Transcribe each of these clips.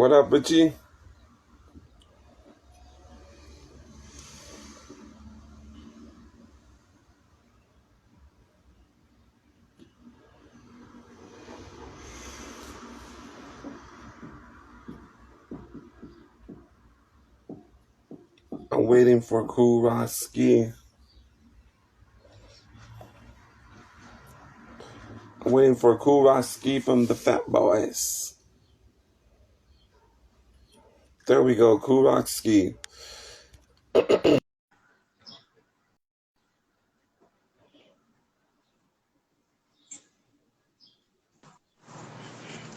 What up, Richie? I'm waiting for Kool Rockski. I'm waiting for Kool Rockski from the Fat Boys. There we go, Kool Rockski.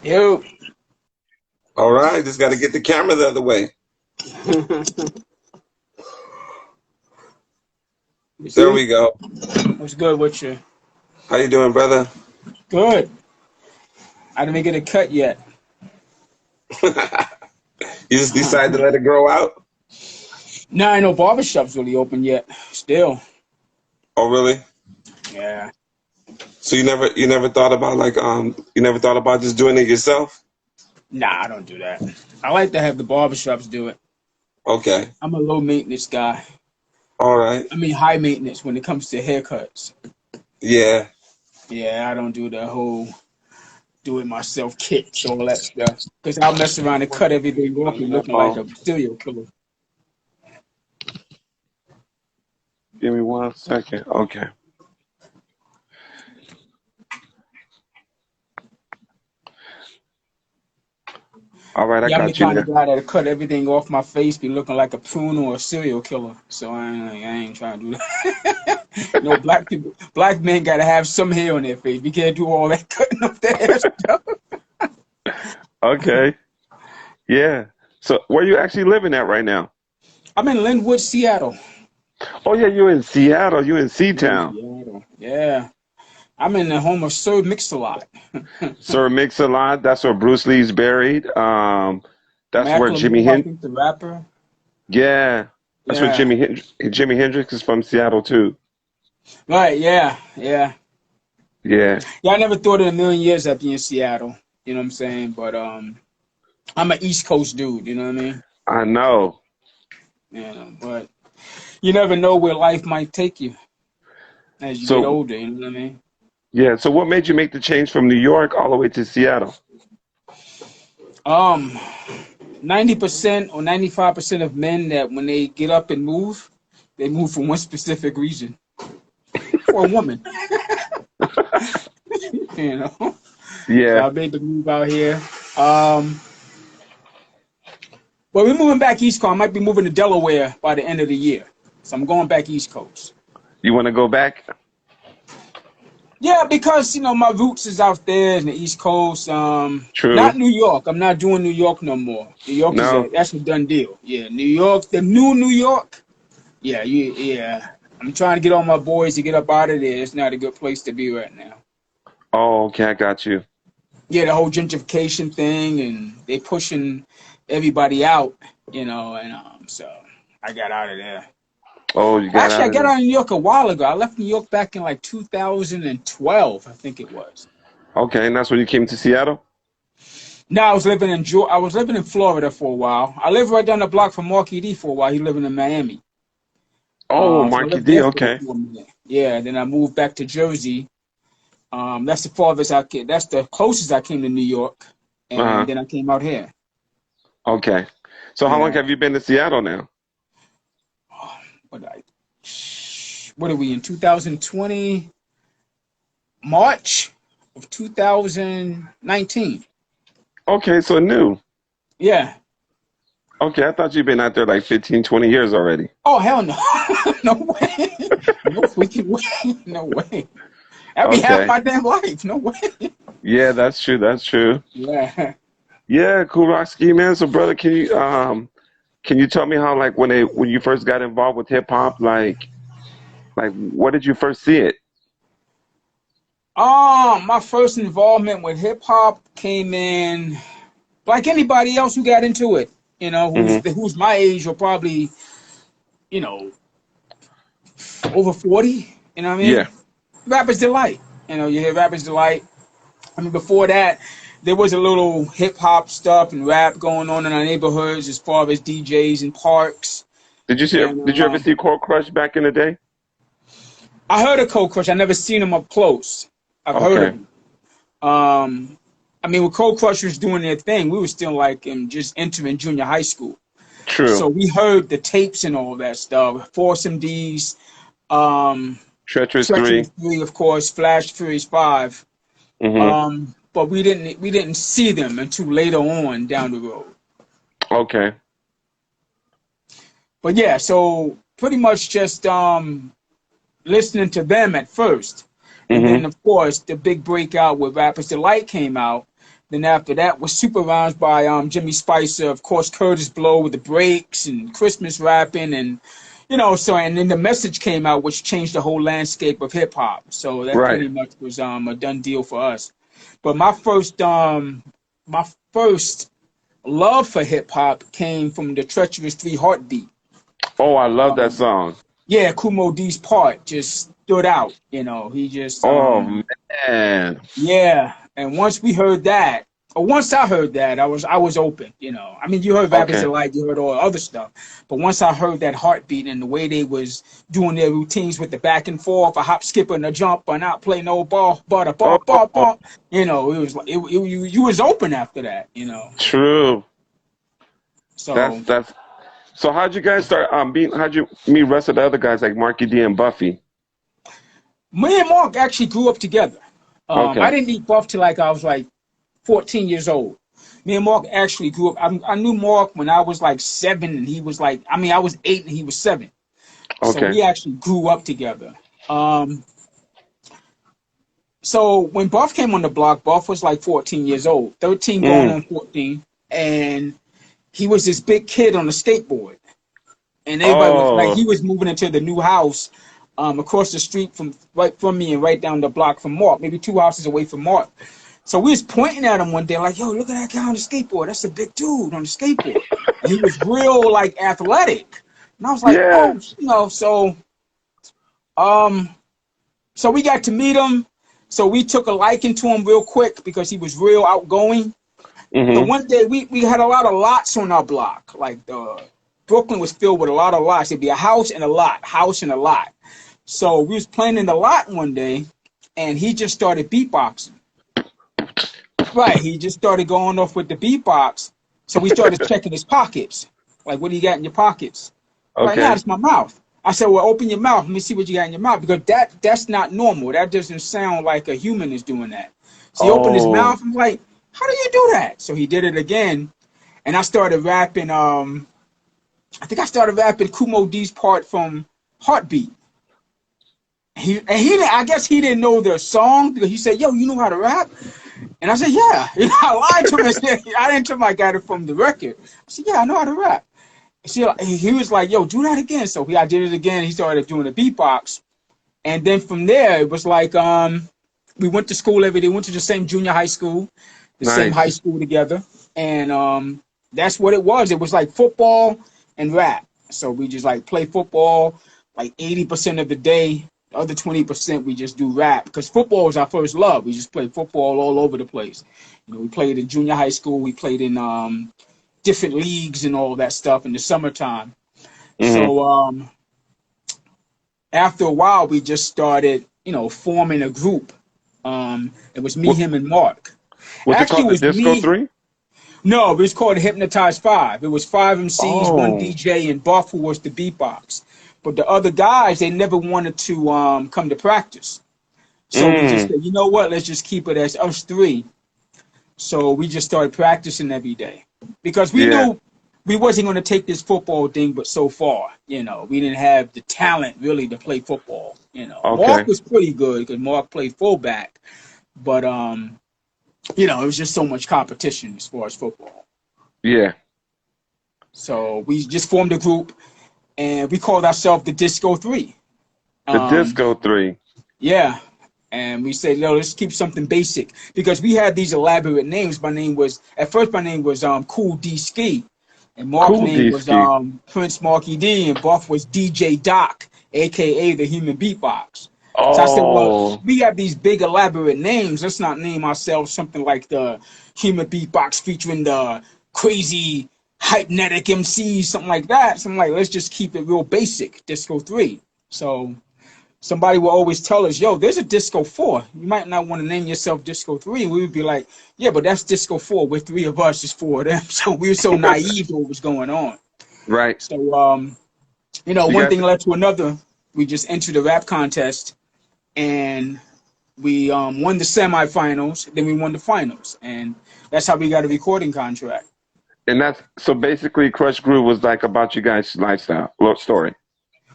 Yo. All right, just got to get the camera the other way. You There see? we go. What's good with you? How you doing, brother? Good. I didn't get a cut yet. You just decided to let it grow out? Nah, I know barbershop's really open yet. Still. Oh, really? Yeah. So you never thought about you never thought about just doing it yourself? Nah, I don't do that. I like to have the barbershops do it. Okay. I'm a low maintenance guy. All right. I mean high maintenance when it comes to haircuts. Yeah. Yeah, I don't do the whole do it myself kits, all that stuff. Because I'll mess around and cut everything off and looking like Oh, a serial killer. give me 1 second. Okay. All right, I Yeah, I'm the got you kind of now. guy that'll cut everything off my face, be looking like a prune or a serial killer. So I ain't trying to do that. No, black men gotta have some hair on their face. We can't do all that cutting off their hair stuff. Okay. Yeah. So where you actually living at right now? I'm in Linwood, Seattle. Oh yeah, you in Seattle. You in I'm in Seatown. Seattle. Yeah. I'm in the home of Sir Mix-a-Lot. Sir Mix-a-Lot. That's where Bruce Lee's buried. That's where Jimmy Macklemore, I Hen. think the rapper. Yeah, that's where Yeah. Jimi Hendrix is from Seattle too. Right, yeah, yeah. Yeah, Yeah, I never thought in a million years I'd be in Seattle. You know what I'm saying? But I'm an East Coast dude, you know what I mean? I know. But you never know where life might take you as you get So older, you know what I mean? yeah, so what made you make the change from New York all the way to Seattle? Um, 90% or 95% of men that when they get up and move, they move from one specific region. For a woman, you know. So Yeah. I made the move out here. Um, but we're moving back East Coast. I might be moving to Delaware by the end of the year. So I'm going back East Coast. You want to go back? Yeah, because my roots is out there in the East Coast. Not True. New York. I'm not doing New York no more. New York is No. that's a done deal. Yeah, New York, the new New York. Yeah. I'm trying to get all my boys to get up out of there. It's not a good place to be right now. Oh, okay, I got you. Yeah, the whole gentrification thing, and they pushing everybody out. And so I got out of there. Oh, you got Actually, out I of got there. out of New York a while ago. I left New York back in like 2012, I think it was. Okay, and that's when you came to Seattle? No, I was living in Florida for a while. I lived right down the block from Marky D for a while. He living in Miami. Oh, So I Marky lived D, there okay. for a minute. Yeah, then I moved back to Jersey. That's the farthest I came. That's the closest I came to New York, and Uh-huh. then I came out here. Okay. So how long Yeah. have you been to Seattle now? What I? What are we in 2020? March of 2019. Okay, so new. Yeah. Okay, I thought you'd been out there like 15, 20 years already. Oh hell no, no way, no freaking way, no way. That'd be half Okay. my damn life. No way. Yeah, that's true. That's true. Yeah. Yeah, cool Rockski, man. So brother, can you tell me how like when you first got involved with hip hop, like where did you first see it? My first involvement with hip hop came in like anybody else who got into it. Hmm. Who's my age or probably you know over 40. You know what I Yeah. mean? Rappers delight. You hear rappers delight. I mean, before that, there was a little hip hop stuff and rap going on in our neighborhoods as far as DJs and parks. Did you ever And see Cold Crush back in the day? I heard of Cold Crush. I never seen him up close. I've heard of Okay, him. I mean, when Cold Crush was doing their thing, we were still like in just entering junior high school. So true. we heard the tapes and all that stuff. Force MDs, um, Treacherous Treacherous 3. 3, of course, Flash Furious 5. Mm-hmm. But we didn't see them until later on down the road. Okay. But yeah, so pretty much just listening to them at first. And then Mm-hmm. of course the big breakout with Rappers Delight came out. Then after that was Super Rhymes by Jimmy Spicer, of course Curtis Blow with the breaks and Christmas rapping and so and then the message came out which changed the whole landscape of hip hop. So that Right. pretty much was a done deal for us. But my first love for hip hop came from the Treacherous 3 Heartbeat. Oh, I love that Um, song. yeah, Kumo D's part just stood out. He just Oh man. yeah. And once we heard that, or once I heard that, I was open. I mean, you heard Rappers Okay. Delight, you heard all the other stuff, but once I heard that heartbeat and the way they was doing their routines with the back and forth, a hop, skip, and a jump, and not play no ball, but a ball, ball, Oh, ball. It was like you was open after that. true. That's So that's. So how'd you guys start? How'd you meet rest of the other guys like Marky D and Buffy? me and Mark actually grew up together. I Okay. didn't meet Buff till like I was like 14 years old. Me and Mark actually grew up. I knew Mark when I was like 7, and he was like, I was 8 and he was 7. So Okay. we actually grew up together. Um, so when Buff came on the block, Buff was like 14 years old, 13 going Mm. on 14, and he was this big kid on a skateboard. And everybody was like, Oh. he was moving into the new house across the street right from me and right down the block from Mark, maybe 2 houses away from Mark. So we was pointing at him one day, like, yo, look at that guy on the skateboard. That's a big dude on the skateboard. And he was real, like, athletic. And I was like, Yeah. oh, um, so we got to meet him. So we took a liking to him real quick because he was real outgoing. So Mm-hmm. one day we had a lot of lots on our block. Like Brooklyn was filled with a lot of lots. It'd be a house and a lot, house and a lot. So we was playing in the lot one day, and he just started beatboxing. Right, he just started going off with the beatbox. So we started checking his pockets. Like, what do you got in your pockets? Right now, Okay. it's my mouth. I said, well, open your mouth. Let me see what you got in your mouth. Because that's not normal. That doesn't sound like a human is doing that. So he opened his Oh. mouth. I'm like, how do you do that? So he did it again. And I started rapping, I think I started rapping Kumo D's part from Heartbeat. I guess he didn't know the song because he said, yo, you know how to rap? And I said, yeah. I lied to him and said, I didn't tell him I got it from the record. I said, yeah, I know how to rap. See, he was like, yo, do that again. So I did it again. He started doing the beatbox. And then from there, it was like we went to school every day. We went to the same junior high school, the same high Nice. school together. And that's what it was. It was like football and rap. So we just like play football like 80% of the day. The other 20% we just do rap because football was our first love. We just played football all over the place. We played in junior high school. We played in different leagues and all that stuff in the summertime. Mm-hmm. So after a while, we just started, forming a group. It was me, What him, and Mark. was it Actually, called? it The was Disco me. 3? No, it was called Hypnotized Five. It was 5 MCs, one Oh. DJ, and Buff who was the beatbox. But the other guys, they never wanted to come to practice. So we just Mm. said, you know what? Let's just keep it as us three. So we just started practicing every day because we Yeah. knew we wasn't going to take this football thing, but so far, we didn't have the talent really to play football. Mark Okay. was pretty good because Mark played fullback, but it was just so much competition as far as football. Yeah. So we just formed a group, and we called ourselves the Disco Three. The Um, Disco 3. yeah, and we said, let's keep something basic because we had these elaborate names. At first my name was Kool D Ski, and Mark's Cool name D was Ski. Prince Marky D, and Buff was DJ Doc, aka the Human Beatbox. So I said, well, Oh, we have these big elaborate names. Let's not name ourselves something like the Human Beatbox featuring the crazy hypnetic MC, something like that. So I'm like, let's just keep it real basic, Disco 3. So somebody will always tell us, yo, there's a Disco 4. You might not want to name yourself Disco 3. And we would be like, yeah, but that's Disco 4. We're three of us, just four of them. So we were so naive to what was going on. right. So, you know, So you one guys, thing led to another. We just entered the rap contest and we won the semifinals. Then we won the finals. And that's how we got a recording contract. and that's so basically, Crush Groove was like about you guys' lifestyle, little story.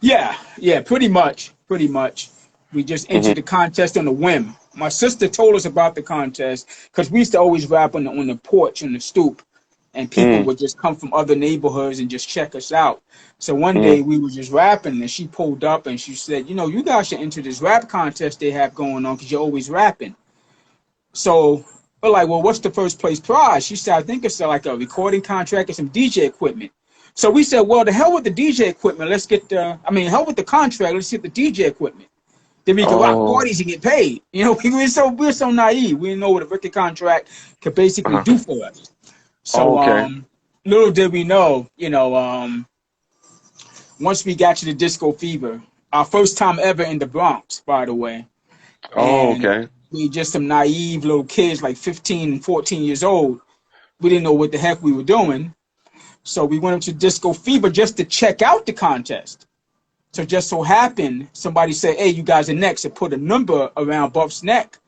Yeah, yeah, pretty much. Pretty much. We just Hmm. entered the contest on a whim. My sister told us about the contest because we used to always rap on the porch, on the stoop, and people Mm, would just come from other neighborhoods and just check us out. So one mm, day we were just rapping, and she pulled up and she said, you know, you guys should enter this rap contest they have going on because you're always rapping. So we're like, well, what's the first place prize? She said, I think it's like a recording contract and some DJ equipment. So we said, well, the hell with the DJ equipment. Let's get hell with the contract. Let's get the DJ equipment. Then we could rock oh, parties and get paid. You know, we're so naive. We didn't know what a record contract could basically uh, do for us. oh, So okay. little did we know, you know, once we got to the Disco Fever, our first time ever in the Bronx, by the way, Oh, and okay. we just some naive little kids, like 15 and 14 years old. We didn't know what the heck we were doing. So we went up to Disco Fever just to check out the contest. So just so happened, somebody said, hey, you guys are next, and put a number around Buff's neck.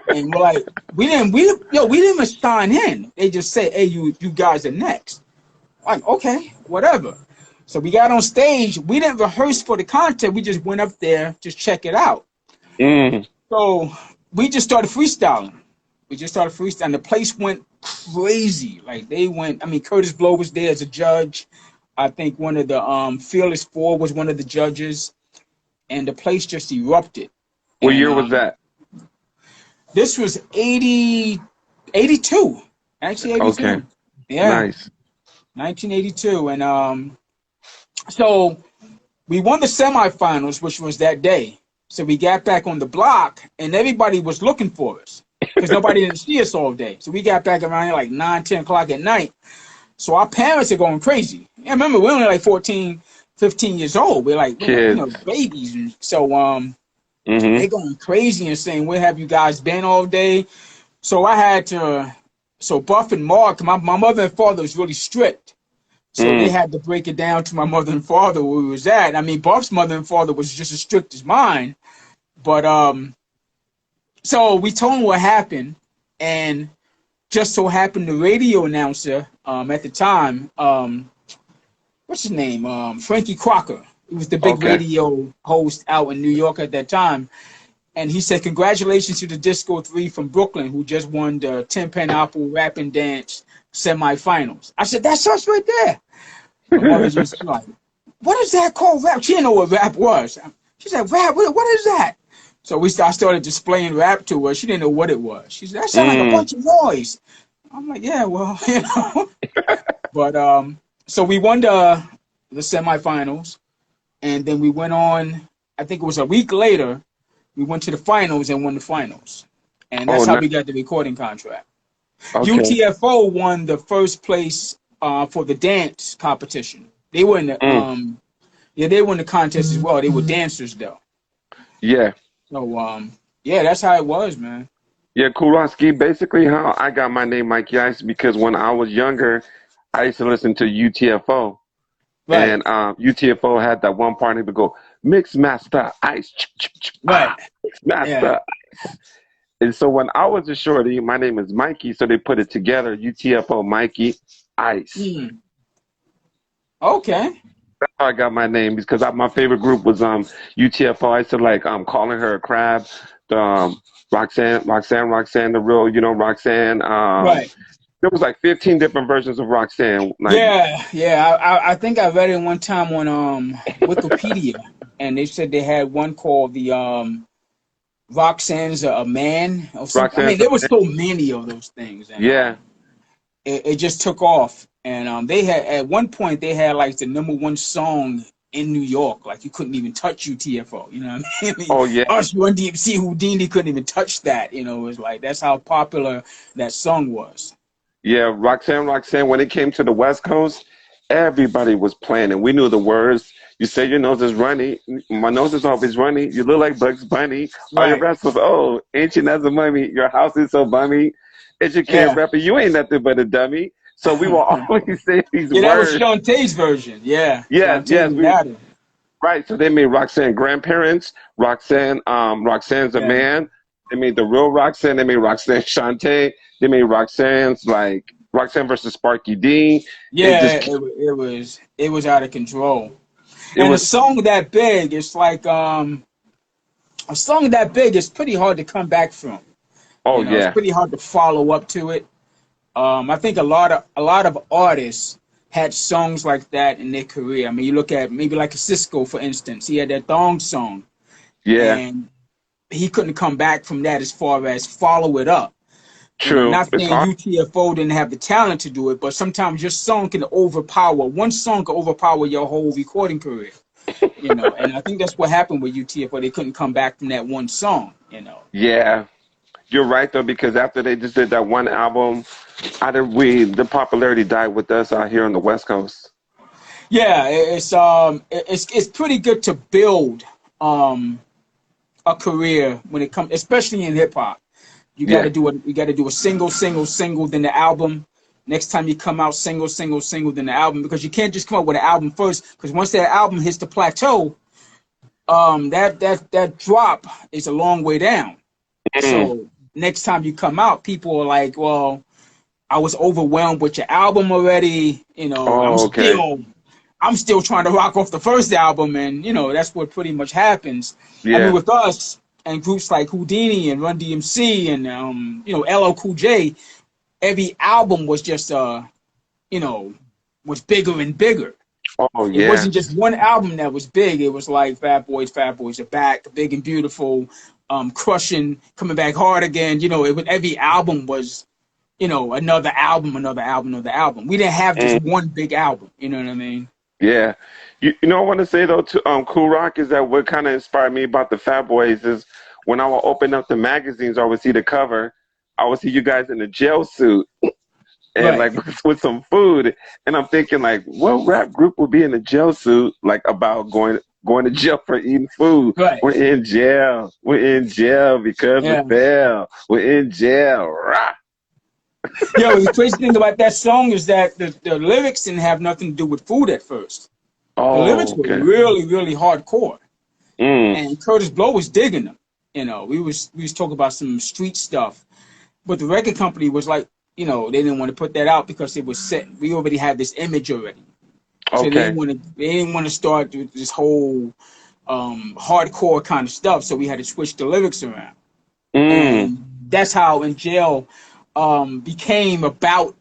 And we're like, we didn't even sign in. They just said, hey, you guys are next. I'm like, okay, whatever. So we got on stage. We didn't rehearse for the contest. We just went up there, just check it out. Mm. So we just started freestyling. The place went crazy. Like they went, I mean, Curtis Blow was there as a judge. I think one of the Fearless Four was one of the judges. And the place just erupted. What And year was that? this was 80, 82. Actually Okay, 82. Yeah, nice. 1982. And so we won the semifinals, which was that day. So we got back on the block, and everybody was looking for us because nobody didn't see us all day. So we got back around here like 9, 10 o'clock at night. So our parents are going crazy. Yeah, remember, we're only like 14, 15 years old. We're like you know, Kids. babies. And so Hmm. they're going crazy and saying, where have you guys been all day? So I had to, so Buff and Mark, my mother and father was really strict. So they Mm. had to break it down to my mother and father where we was at. I mean, Buff's mother and father was just as strict as mine. But so we told him what happened, and just so happened the radio announcer at the time, what's his name? Frankie Crocker. He was the big Okay. radio host out in New York at that time. And he said, congratulations to the Disco 3 from Brooklyn who just won the 10 Pen Apple Rap and Dance semifinals. I said, that's us right there. My mother just like, what is that called rap? She didn't know what rap was. She said, rap, what is that? So I started displaying rap to her. She didn't know what it was. She said, that sounds like a Mm. bunch of noise. I'm like, yeah, well, you know. But so we won the semifinals, and then we went on, I think it was a week later, we went to the finals and won the finals. And Oh, that's how no. we got the recording contract. Okay. UTFO won the first place for the dance competition. They were in the Mm. they won the contest as well. They were dancers though. Yeah. So yeah, that's how it was, man. Yeah, Rockski. Basically, how I got my name Mikey Ice because when I was younger, I used to listen to UTFO, Right, and UTFO had that one part. They would go Mix Master Ice, right, Mix yeah. Master. And so when I was a shorty, my name is Mikey, so they put it together. UTFO Mikey Ice. Hmm. Okay. That's how I got my name because my favorite group was UTFO. I used to like calling her a crab. Roxanne, the real, Roxanne. Right. There was like 15 different versions of Roxanne. Like, Yeah, yeah. I think I read it one time on Wikipedia, and they said they had one called the Roxanne's a man or something. I Roxanne, mean, there was so many of those things, and yeah. it just took off. And they had at one point they had like the #1 song in New York. Like you couldn't even touch UTFO. You know what I mean? I mean, Oh yeah, us Run DMC Houdini couldn't even touch that. You know, it was like that's how popular that song was. yeah. Roxanne. When it came to the West Coast, everybody was playing, and we knew the words. You say your nose is runny. My nose is always runny. You look like Bugs Bunny. All your Right. raps was, oh, ancient as a mummy. Your house is so bummy. Educated Yeah. rapper, you ain't nothing but a dummy. So we will always say these Yeah, that was words. Shantae's version. Yeah, Yes, Shantae yes, was we that. right. So they made Roxanne grandparents. Roxanne's a Yeah, man. They made the real Roxanne. They made Roxanne Shantae. They made Roxanne's like Roxanne versus Sparky D. It yeah, just it was out of control. it And a was. song that big, it's like a song that big is pretty hard to come back from. Oh You know, it's yeah, pretty hard to follow up to it. I think a lot of artists had songs like that in their career. I mean, you look at maybe like a Cisco, for instance. He had that Thong song, yeah. and he couldn't come back from that as far as follow it up. You know, True. not It's saying hard. UTFO didn't have the talent to do it, but sometimes your song can overpower. One song can overpower your whole recording career. You know, and I think that's what happened with UTFO. They couldn't come back from that one song. You know. Yeah, you're right though because after they just did that one album, the popularity died with us out here on the West Coast. Yeah, it's pretty good to build um a career when it comes, especially in hip hop. Yeah. You got to do a single, then the album. Next time you come out, single, then the album, because you can't just come up with an album first. Because once that album hits the plateau, that drop is a long way down. Mm. So next time you come out, people are like, well, I was overwhelmed with your album already. You know, Oh, okay. I'm still trying to rock off the first album, and you know that's what pretty much happens. I mean, Yeah. with us and groups like Houdini and Run DMC and LL Cool J, every album was just you know was bigger and bigger. Oh, It yeah. wasn't just one album that was big. It was like Fat Boys are back, big and beautiful, crushing, coming back hard again. You know, every album was another album, another album, another album. We didn't have just Mm. one big album. You know what I mean? Yeah. You know what I want to say though to Cool Rock is that what kind of inspired me about the Fat Boys is when I would open up the magazines, I would see the cover, I would see you guys in a jail suit and Right. like with some food, and I'm thinking like, what rap group would be in a jail suit like about going to jail for eating food? Right. We're in jail. We're in jail because we Yeah. fell. We're in jail. Rah. Yo, the crazy thing about that song is that the lyrics didn't have nothing to do with food at first. The lyrics Oh, were okay. really, really hardcore, Mm. and Curtis Blow was digging them. You know, we was talking about some street stuff, but the record company was like, they didn't want to put that out because it was set. We already had this image already, so Okay. they didn't want to start with this whole hardcore kind of stuff. So we had to switch the lyrics around, Mm. and that's how In Jail became about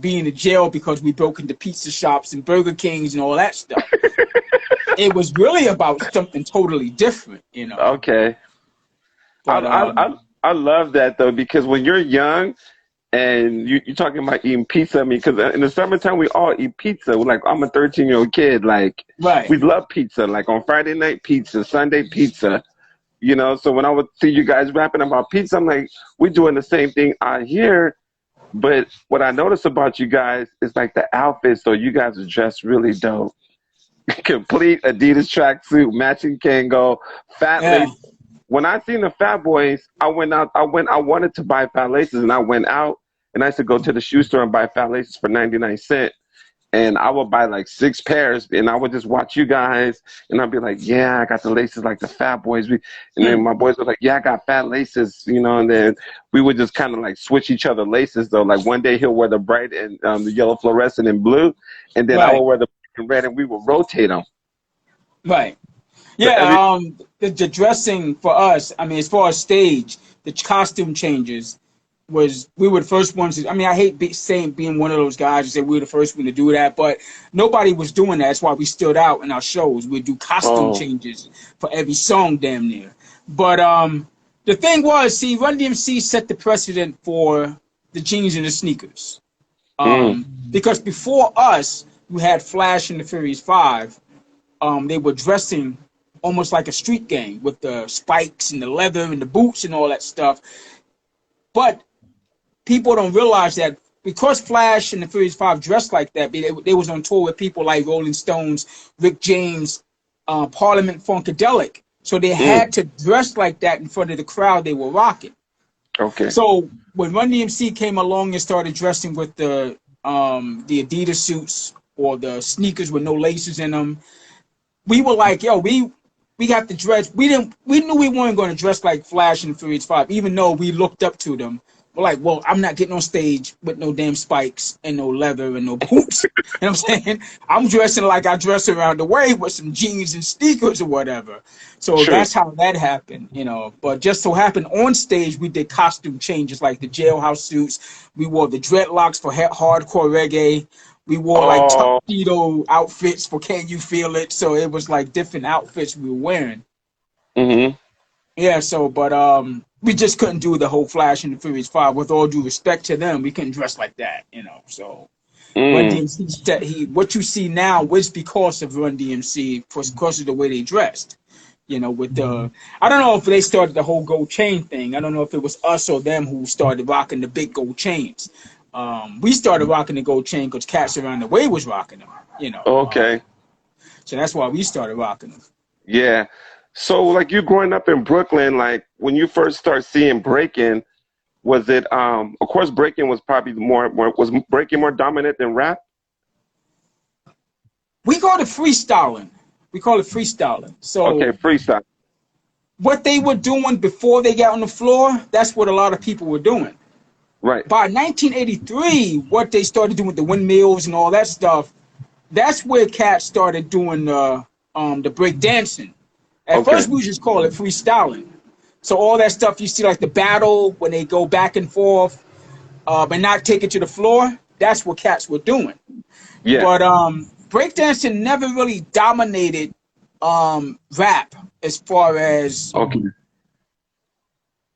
being in jail because we broke into pizza shops and Burger Kings and all that stuff. It was really about something totally different. Okay. I But I I I love that though because when you're young and you're talking about eating pizza, I mean, because in the summertime we all eat pizza. Like I'm a 13-year-old kid, like right, we love pizza. Like on Friday night pizza, Sunday pizza. So when I would see you guys rapping about pizza, I'm like, we're doing the same thing out here. But what I noticed about you guys is like the outfits. So you guys are dressed really dope. Complete Adidas tracksuit, matching Kango, fat yeah, lace. When I seen the Fat Boys, I went out. I wanted to buy fat laces, and I went out and I used to go to the shoe store and buy fat laces for 99 cents. And I would buy like 6 pairs, and I would just watch you guys, and I'd be like, "Yeah, I got the laces like the Fat Boys." And then mm, my boys were like, "Yeah, I got fat laces," And then we would just kind of like switch each other laces though. Like one day he'll wear the bright and the yellow fluorescent and blue, and then I would right, wear the black and red, and we would rotate them. right. So Yeah, every the dressing for us, I mean, as far as stage, the costume changes was we were the first ones. I mean, I hate saying being one of those guys who say we were the first one to do that, but nobody was doing that. That's why we stood out in our shows. We'd do costume oh changes for every song, damn near. But the thing was, see, Run DMC set the precedent for the jeans and the sneakers. mm, Because before us, you had Flash and the Furious Five, they were dressing almost like a street gang with the spikes and the leather and the boots and all that stuff. But people don't realize that because Flash and the Furious Five dressed like that, they was on tour with people like Rolling Stones, Rick James, Parliament Funkadelic. So they had to dress like that in front of the crowd they were rocking. Okay. So when Run DMC came along and started dressing with the Adidas suits or the sneakers with no laces in them, we were like, yo, we have to dress. We knew we weren't going to dress like Flash and Furious Five, even though we looked up to them. We're like, well, I'm not getting on stage with no damn spikes and no leather and no boots. You know what I'm saying? I'm dressing like I dress around the way with some jeans and sneakers or whatever. So that's how that happened, you know. But just so happened on stage, we did costume changes like the jailhouse suits. We wore the dreadlocks for hardcore reggae. We wore like tuxedo outfits for Can You Feel It? So it was like different outfits we were wearing. Mm-hmm. Yeah, so, but we just couldn't do the whole Flash and the Furious Five. With all due respect to them, we couldn't dress like that, you know. So, Run DMC, what you see now was because of Run DMC, because of the way they dressed. You know, with the, I don't know if they started the whole gold chain thing. I don't know if it was us or them who started rocking the big gold chains. We started rocking the gold chain because cats around the way was rocking them, you know. Okay. So that's why we started rocking them. Yeah. So, like, you growing up in Brooklyn, like, when you first start seeing breaking, was it, of course, breaking was probably was breaking more dominant than rap? We call it freestyling. So, okay, freestyle. What they were doing before they got on the floor, that's what a lot of people were doing. Right. By 1983, what they started doing with the windmills and all that stuff, that's where cats started doing the break dancing. At first, we just call it freestyling. So all that stuff you see, like the battle, when they go back and forth, but not take it to the floor, that's what cats were doing. Yeah. But breakdancing never really dominated rap as far as...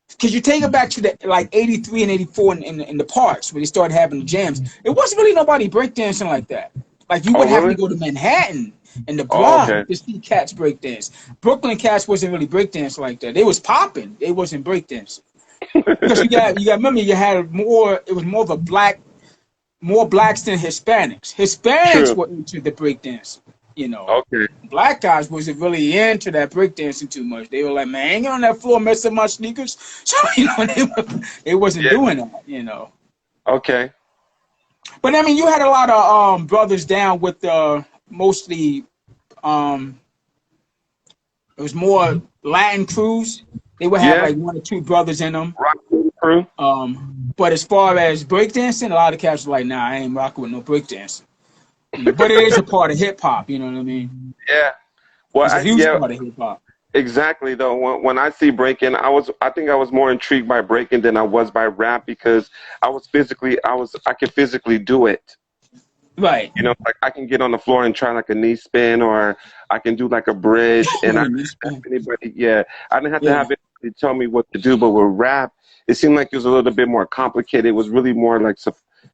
Because you take it back to the like 83 and 84 in the parks where they started having the jams. It wasn't really nobody breakdancing like that. Like you would have to go to Manhattan and the Bronx to see cats breakdance. Brooklyn cats wasn't really breakdancing like that. They was popping. They wasn't breakdancing. Because you got remember you had more. It was more of a more blacks than Hispanics. Hispanics were into the breakdancing. You know, black guys wasn't really into that breakdancing too much. They were like, man, hanging on that floor messing my sneakers. So, you know, they wasn't doing that, you know. Okay. But, I mean, you had a lot of brothers down with mostly, it was more Latin crews. They would have like one or two brothers in them. Rockski crew. But as far as breakdancing, a lot of cats were like, nah, I ain't rocking with no breakdancing. But it is a part of hip hop, you know what I mean? Yeah. Well, it's a huge part of hip hop. Exactly. Though, when I see breaking, I think I was more intrigued by breaking than I was by rap because I could physically do it. Right. You know, like I can get on the floor and try like a knee spin, or I can do like a bridge, and I didn't have anybody. Yeah, I didn't have to have anybody tell me what to do. But with rap, it seemed like it was a little bit more complicated. It was really more like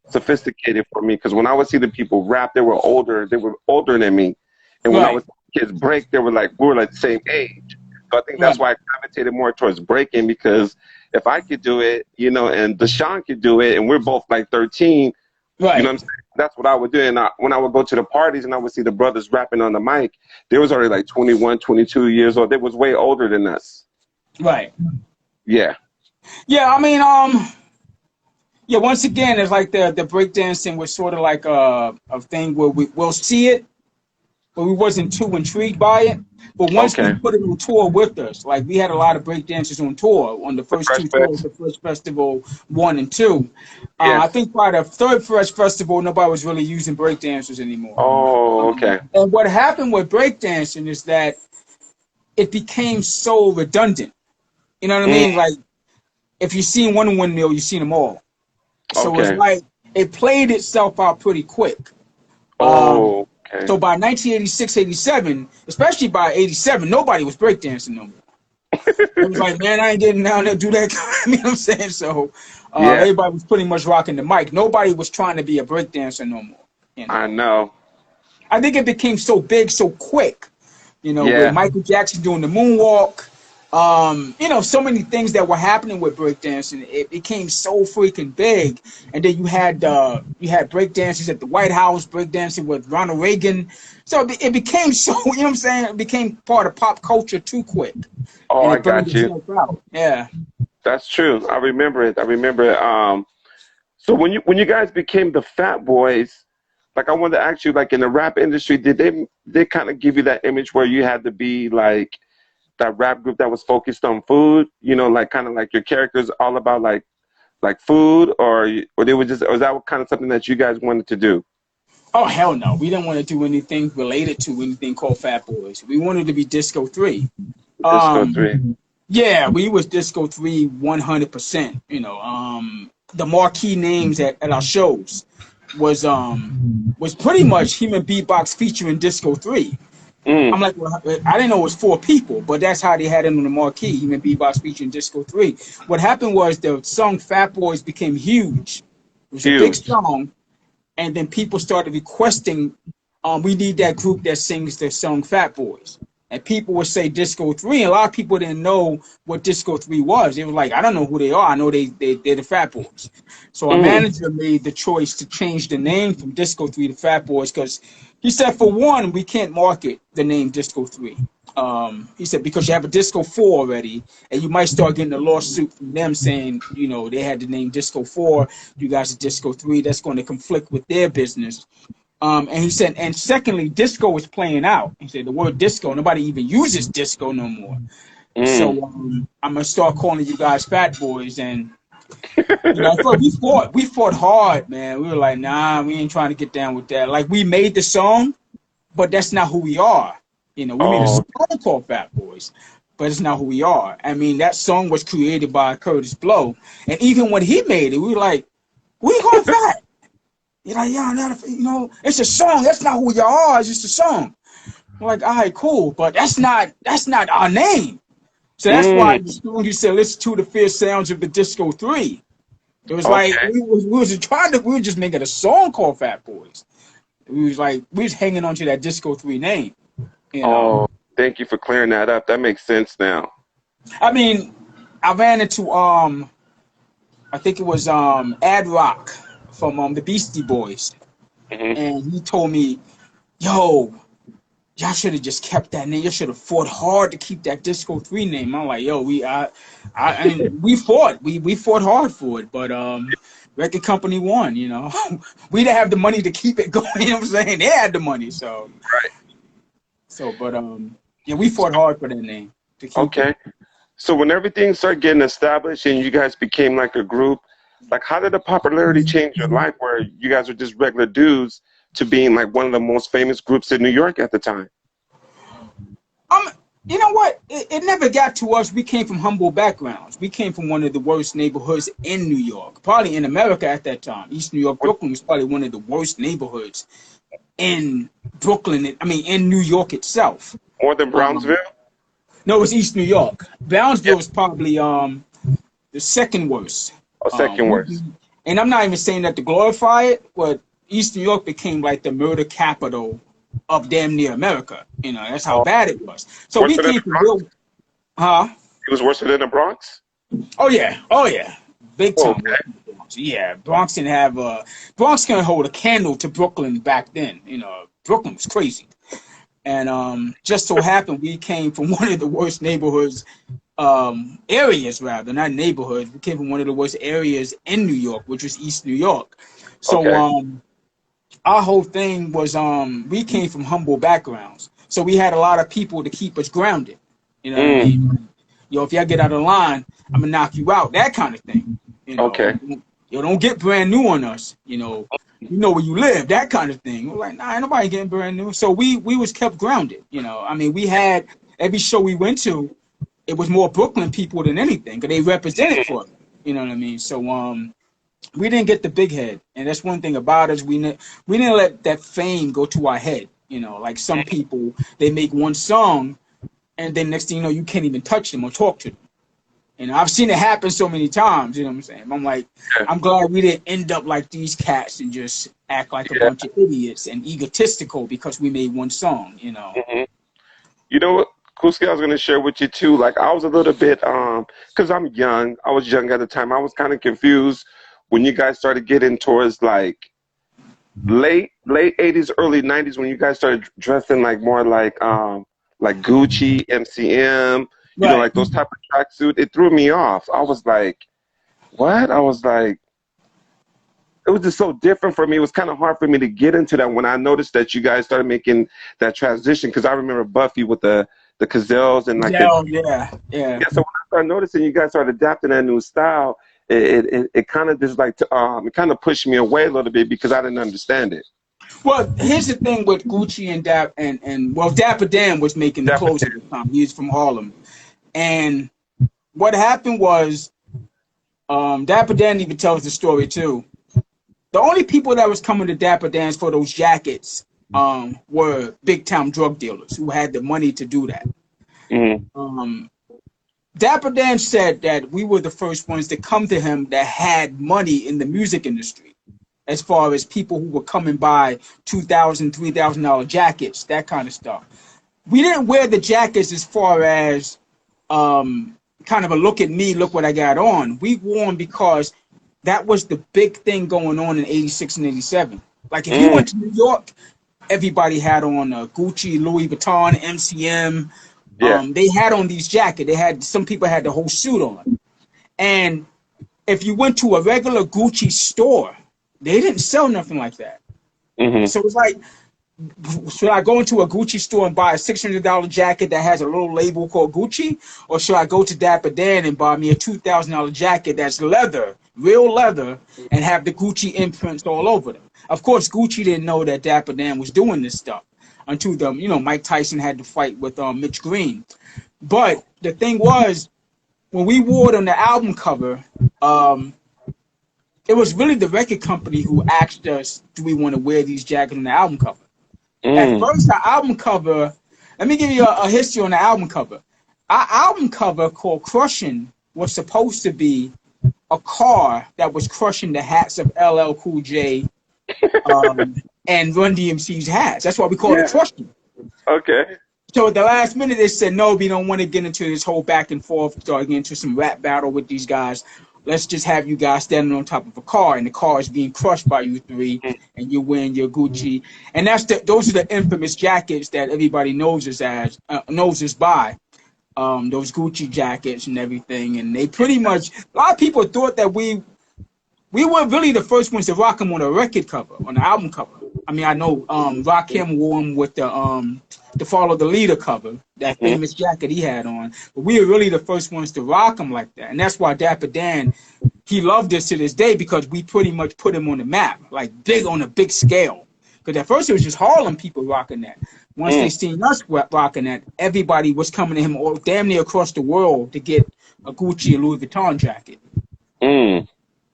sophisticated for me because when I would see the people rap, they were older than me, and when I was kids break, we were like the same age. So I think that's why I gravitated more towards breaking because if I could do it, you know, and Deshaun could do it, and we're both like 13, you know what I'm saying? That's what I would do. And when I would go to the parties and I would see the brothers rapping on the mic, they was already like 21, 22 years old. They was way older than us. Right. Yeah. Yeah, I mean, yeah, once again, it's like the breakdancing was sort of like a thing where we'll see it, but we wasn't too intrigued by it. But once we put it on tour with us, like we had a lot of breakdancers on tour on the first two tours, the Fresh Festival 1 and 2. I think by the third Fresh Festival, nobody was really using breakdancers anymore. Oh, okay. And what happened with breakdancing is that it became so redundant. You know what I mean? Like, if you've seen one windmill, you've seen them all. So it's like it played itself out pretty quick. So by 1986, 87, especially by 87, nobody was breakdancing no more. It was like, man, I ain't getting down there to do that. You know what I'm saying? So everybody was pretty much rocking the mic. Nobody was trying to be a breakdancer no more. You know? I know. I think it became so big so quick You know, with Yeah. Michael Jackson doing the moonwalk. You know, so many things that were happening with breakdancing. It became so freaking big. And then you had breakdancers at the White House, breakdancing with Ronald Reagan. So it became so, you know what I'm saying? It became part of pop culture too quick. Oh, And I it burned got you. itself out. Yeah. That's true. I remember it. I remember it. So when you guys became the Fat Boys, like I wanted to ask you, like in the rap industry, did they kind of give you that image where you had to be like that rap group that was focused on food? You know, like kind of like your characters all about like food, or they were just, or was that kind of something that you guys wanted to do? Oh, hell no. We didn't want to do anything related to anything called Fat Boys. We wanted to be Disco 3. Disco 3. Yeah, we was Disco 3 100%. You know, the marquee names at our shows was pretty much Human Beatbox featuring Disco 3. Mm. I'm like, well, I didn't know it was 4 people, but that's how they had it on the marquee, Human Beatbox featuring Disco 3. What happened was the song Fat Boys became huge. It was a big Huge. song, and then people started requesting, we need that group that sings the song Fat Boys. And people would say Disco 3, and a lot of people didn't know what Disco 3 was. They were like, I don't know who they are. I know they're the Fat Boys. So our Mm. manager made the choice to change the name from Disco 3 to Fat Boys because he said, for one, we can't market the name Disco 3. He said, because you have a Disco 4 already, and you might start getting a lawsuit from them saying, you know, they had the name Disco 4, you guys are Disco 3. That's going to conflict with their business. And he said, and secondly, disco is playing out. He said the word disco, nobody even uses disco no more. So Mm. I'm gonna start calling you guys Fat Boys. And you know, so we fought hard, man. We were like, nah, we ain't trying to get down with that. Like we made the song, but that's not who we are. You know, we made a Oh, song called Fat Boys, but it's not who we are. I mean, that song was created by Curtis Blow, and even when he made it, we were like, we call it Fat. You're like, yeah, you know, it's a song. That's not who y'all are. It's just a song. I'm like, all right, cool, but that's not our name. So that's why mm. as soon as you said, listen to the fierce sounds of the Disco 3, it was like Okay. we were just making a song called Fat Boys. We was hanging on to that Disco 3 name, you know. Oh, thank you for clearing that up. That makes sense now. I mean, I ran into I think it was Ad Rock from the Beastie Boys, Hmm. and he told me, yo, y'all should have just kept that name. You should have fought hard to keep that Disco 3 name. I'm like, yo, and we fought. We fought hard for it, but record company won, you know. We didn't have the money to keep it going, you know what I'm saying? They had the money, so Right. but yeah, we fought hard for that name to keep it. Okay. So when everything started getting established and you guys became like a group, like how did the popularity change your life where you guys were just regular dudes to being like one of the most famous groups in New York at the time? Um, you know what? It never got to us. We came from humble backgrounds. We came from one of the worst neighborhoods in New York, probably in America at that time. East New York, What, Brooklyn was probably one of the worst neighborhoods in Brooklyn. I mean, in New York itself. more than Um, Brownsville? no, it was East New York. Yeah. Brownsville was probably the second worst. Oh, second worst. And I'm not even saying that to glorify it, but East New York became like the murder capital of damn near America. You know, that's how Oh, bad it was. So worse we than the came from Bronx? real, huh? It was worse than the Bronx? Oh yeah, big time. Okay. Yeah, Bronx didn't have Bronx couldn't hold a candle to Brooklyn back then. You know, Brooklyn was crazy. And just so happened we came from one of the worst neighborhoods, areas rather, not neighborhoods. We came from one of the worst areas in New York, which was East New York. So Okay. our whole thing was we came from humble backgrounds. So we had a lot of people to keep us grounded. You know what I Mm. mean? Yo, if y'all get out of line, I'm gonna knock you out. That kind of thing. You know, Okay. yo, don't get brand new on us. You know where you live. That kind of thing. We're like, nah, ain't nobody getting brand new. So we was kept grounded. You know, I mean, we had every show we went to, it was more Brooklyn people than anything, because they represented for it. You know what I mean? So we didn't get the big head, and that's one thing about us. We didn't let that fame go to our head. You know, like some people, they make one song, and then next thing you know, you can't even touch them or talk to them. And I've seen it happen so many times. You know what I'm saying? I'm like, Yeah. I'm glad we didn't end up like these cats and just act like a Yeah. bunch of idiots and egotistical because we made one song. You know? Hmm. You know what, Kuski, I was gonna share with you too. Like I was a little bit, because I'm young. I was young at the time. I was kind of confused when you guys started getting towards like late '80s, early '90s when you guys started dressing like more like Gucci, MCM, Right. like those type of tracksuit. It threw me off. I was like, what? I was like, it was just so different for me. It was kind of hard for me to get into that when I noticed that you guys started making that transition. Because I remember Buffy with the Gazelles and like the Yeah, yeah, yeah. yeah. So when I started noticing you guys started adapting that new style, it kind of just like it kind of pushed me away a little bit because I didn't understand it. Well, here's the thing with Gucci and well, Dapper Dan was making the clothes at the time. He was from Harlem, and what happened was, Dapper Dan even tells the story too. The only people that was coming to Dapper Dan's for those jackets, were big time drug dealers who had the money to do that. Mm-hmm. Dapper Dan said that we were the first ones to come to him that had money in the music industry, as far as people who were coming by $2,000, $3,000 jackets, that kind of stuff. We didn't wear the jackets as far as kind of a look at me, look what I got on. We wore them because that was the big thing going on in '86 and '87. Like if you went to New York, everybody had on Gucci, Louis Vuitton, MCM. Yeah. They had on these jackets. Some people had the whole suit on. And if you went to a regular Gucci store, they didn't sell nothing like that. Mm-hmm. So it's like, should I go into a Gucci store and buy a $600 jacket that has a little label called Gucci? Or should I go to Dapper Dan and buy me a $2,000 jacket that's leather, real leather, and have the Gucci imprints all over them? Of course, Gucci didn't know that Dapper Dan was doing this stuff until Mike Tyson had to fight with Mitch Green. But the thing was, when we wore it on the album cover, it was really the record company who asked us, do we want to wear these jackets on the album cover? At first, the album cover, let me give you a history on the album cover. Our album cover called Crushing was supposed to be a car that was crushing the hats of LL Cool J and Run DMC's hats. That's why we call it Crushing. Okay. So at the last minute, they said, no, we don't want to get into this whole back and forth, start getting into some rap battle with these guys. Let's just have you guys standing on top of a car, and the car is being crushed by you three, and you're wearing your Gucci. And those are the infamous jackets that everybody knows us by. Those Gucci jackets and everything. And they pretty much, a lot of people thought that we were really the first ones to rock them on a record cover, on the album cover. I mean, I know Rakim wore them with the Follow the Leader cover, that famous jacket he had on. But we were really the first ones to rock them like that. And that's why Dapper Dan, he loved us to this day, because we pretty much put him on the map, like on a big scale. Because at first it was just Harlem people rocking that. Once they seen us rocking that, everybody was coming to him damn near across the world to get a Gucci or Louis Vuitton jacket.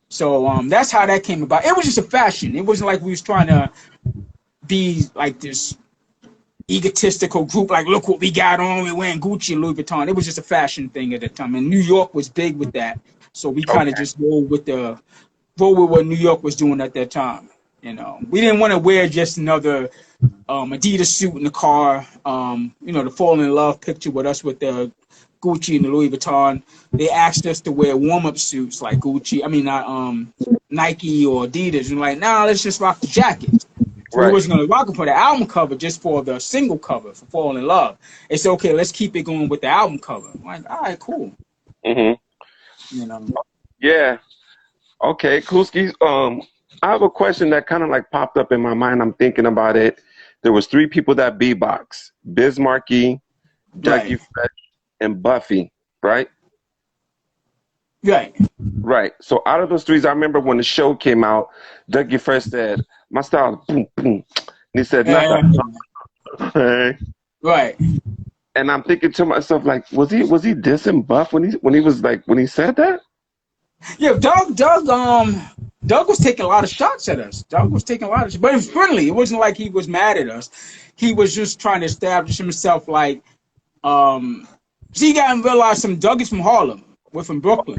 So that's how that came about. It was just a fashion. It wasn't like we was trying to be like this egotistical group, like, look what we got on, we're wearing Gucci and Louis Vuitton. It was just a fashion thing at the time. And New York was big with that. So we kind of just roll with what New York was doing at that time. We didn't want to wear just another Adidas suit in the car. The Fall in Love picture with us with the Gucci and the Louis Vuitton. They asked us to wear warm-up suits like Gucci. I mean, not Nike or Adidas. And like, nah, let's just rock the jackets. So we wasn't going to rock them for the album cover, just for the single cover for Fall in Love. It's okay, let's keep it going with the album cover. I'm like, all right, cool. Yeah. Okay, Kuski. I have a question that kind of like popped up in my mind. I'm thinking about it. There was 3 people that beatbox: Biz Markie, Dougie Fresh, and Buffy, right? Right. So out of those 3, I remember when the show came out, Dougie Fresh said, "My style, boom, boom." And he said, nothing. Right. And I'm thinking to myself, like, was he dissing Buff when he said that? Yeah, Doug was taking a lot of shots at us. But it was friendly. It wasn't like he was mad at us. He was just trying to establish himself, like, see, you gotta realize Doug is from Harlem. We're from Brooklyn.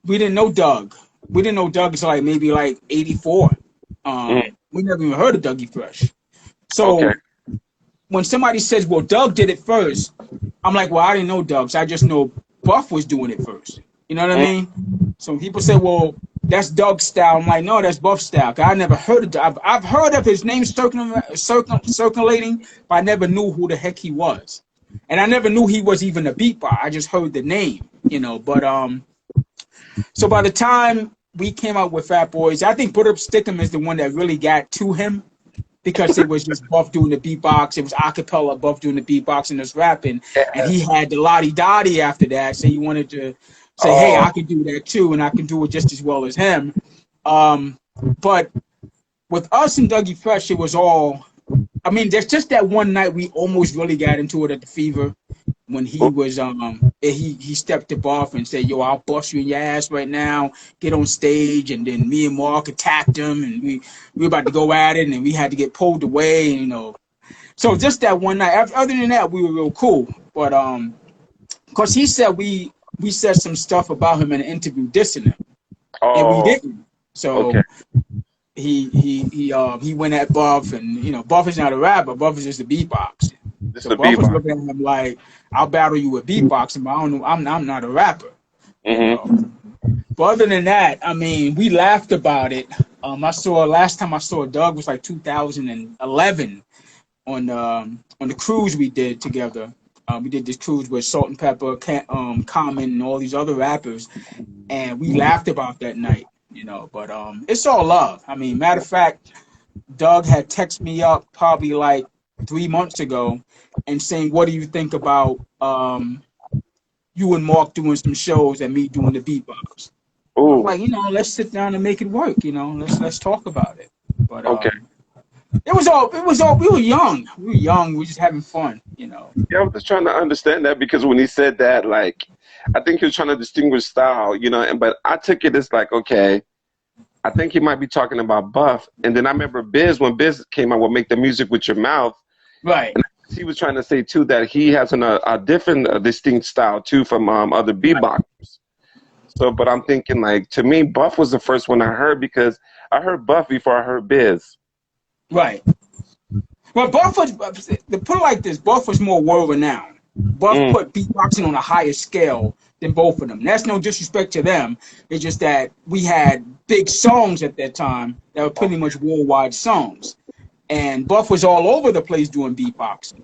We didn't know Doug. We didn't know Doug until maybe 84. We never even heard of Dougie Fresh. So when somebody says, well, Doug did it first, I'm like, well, I didn't know Doug, so I just know Buff was doing it first. You know what I mean? So when people say, well, that's Doug's style, I'm like, no, that's Buff's style. 'Cause I never heard of Doug. I've heard of his name circulating, but I never knew who the heck he was. And I never knew he was even a beatboxer. I just heard the name, you know. But so by the time we came out with Fat Boys, I think Put Up Stickum is the one that really got to him, because it was just Buff doing the beatbox. It was acapella, Buff doing the beatbox and us rapping. And he had the Lottie Dottie after that, so he wanted to say, hey, I can do that too, and I can do it just as well as him. But with us and Dougie Fresh, it was all, I mean, there's just that one night we almost really got into it at the Fever, when he was he stepped to Buff and said, yo, I'll bust you in your ass right now, get on stage. And then me and Mark attacked him, and we were about to go at it, and we had to get pulled away, you know. So just that one night. Other than that, we were real cool. But because he said we said some stuff about him in an interview dissing him, and we didn't. So he went at Buff, and you know, Buff is not a rapper. Buff is just a beatbox. So Buff was looking at him like, I'll battle you with beatboxing, but I don't know, I'm not a rapper. But other than that, I mean, we laughed about it. Last time I saw Doug was like 2011 on the cruise we did together. We did this cruise with Salt and Pepper, Common, and all these other rappers, and we laughed about that night, you know. But it's all love. I mean, matter of fact, Doug had texted me up probably like 3 months ago and saying, what do you think about you and Mark doing some shows and me doing the beatbox? Like, you know, let's sit down and make it work, you know, let's talk about it. But it was all we were young. We were just having fun, you know. Yeah, I was just trying to understand that, because when he said that, like, I think he was trying to distinguish style, you know, but I took it as like, okay, I think he might be talking about Buff. And then I remember when Biz came out with Make the Music With Your Mouth. Right. And he was trying to say, too, that he has a different, distinct style, too, from other beatboxers. So, but I'm thinking, like, to me, Buff was the first one I heard, because I heard Buff before I heard Biz. Right. Well, Buff was, to put it like this, Buff was more world-renowned. Buff put beatboxing on a higher scale than both of them. That's no disrespect to them. It's just that we had big songs at that time that were pretty much worldwide songs. And Buff was all over the place doing beatboxing.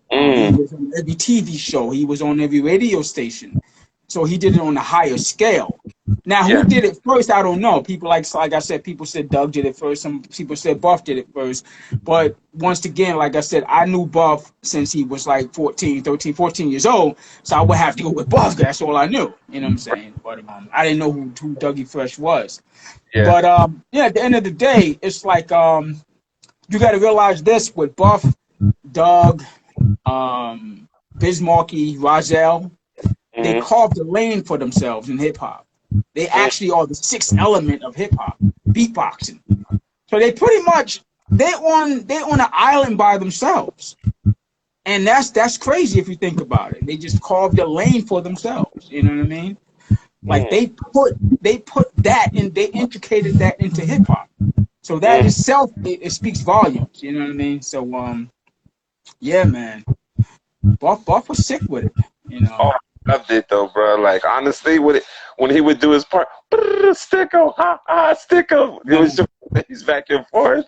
He was on every TV show. He was on every radio station. So he did it on a higher scale. Now, who did it first, I don't know. People, like I said, people said Doug did it first. Some people said Buff did it first. But once again, like I said, I knew Buff since he was like 13, 14 years old. So I would have to go with Buff. That's all I knew. You know what I'm saying? But I didn't know who Dougie Fresh was. Yeah. But, at the end of the day, it's like you got to realize this with Buff, Doug, Biz Markie, Rozelle. They carved a lane for themselves in hip-hop. They actually are the sixth element of hip-hop, beatboxing. So they pretty much, they're on an island by themselves. And that's crazy if you think about it. They just carved a lane for themselves. You know what I mean? Like they put that and they intricated that into hip-hop. So that itself, it speaks volumes. You know what I mean? So, yeah, man. Buff was sick with it, you know. Loved it though, bro. Like honestly, when he would do his part, sticko, sticko. It was just he's back and forth.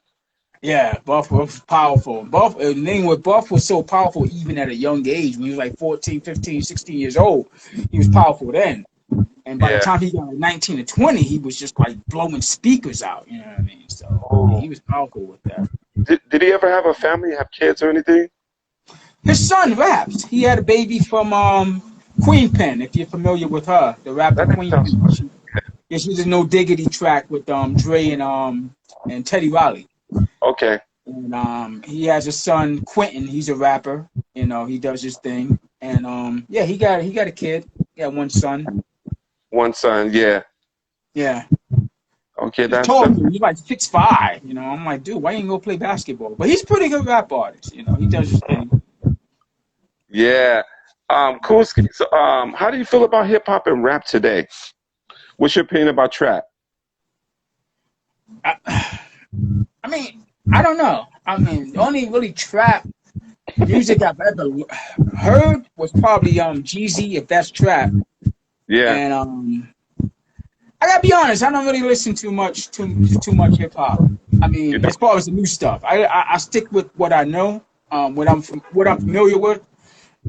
Yeah, Buff was powerful. The thing with Buff was so powerful even at a young age. When he was like 14, 15, 16 years old, he was powerful then. And by the time he got like 19 or 20, he was just like blowing speakers out. You know what I mean? So he was powerful with that. Did he ever have a family, have kids or anything? His son raps. He had a baby from Queen Pen, if you're familiar with her, the rapper Queen Pen. She's a No Diggity track with Dre and Teddy Riley. Okay. And he has a son, Quentin. He's a rapper. You know, he does his thing. And he got a kid. He got one son. One son, yeah. Yeah. Okay, that's he's like 6'5". You know, I'm like, dude, why you ain't go play basketball? But he's a pretty good rap artist. You know, he does his thing. Yeah. Cool. So, how do you feel about hip hop and rap today? What's your opinion about trap? I mean, I don't know. I mean, the only really trap music I've ever heard was probably Jeezy, if that's trap. Yeah. And I gotta be honest, I don't really listen too much hip hop. I You mean, know? as far as the new stuff, I stick with what I know, what I'm familiar with,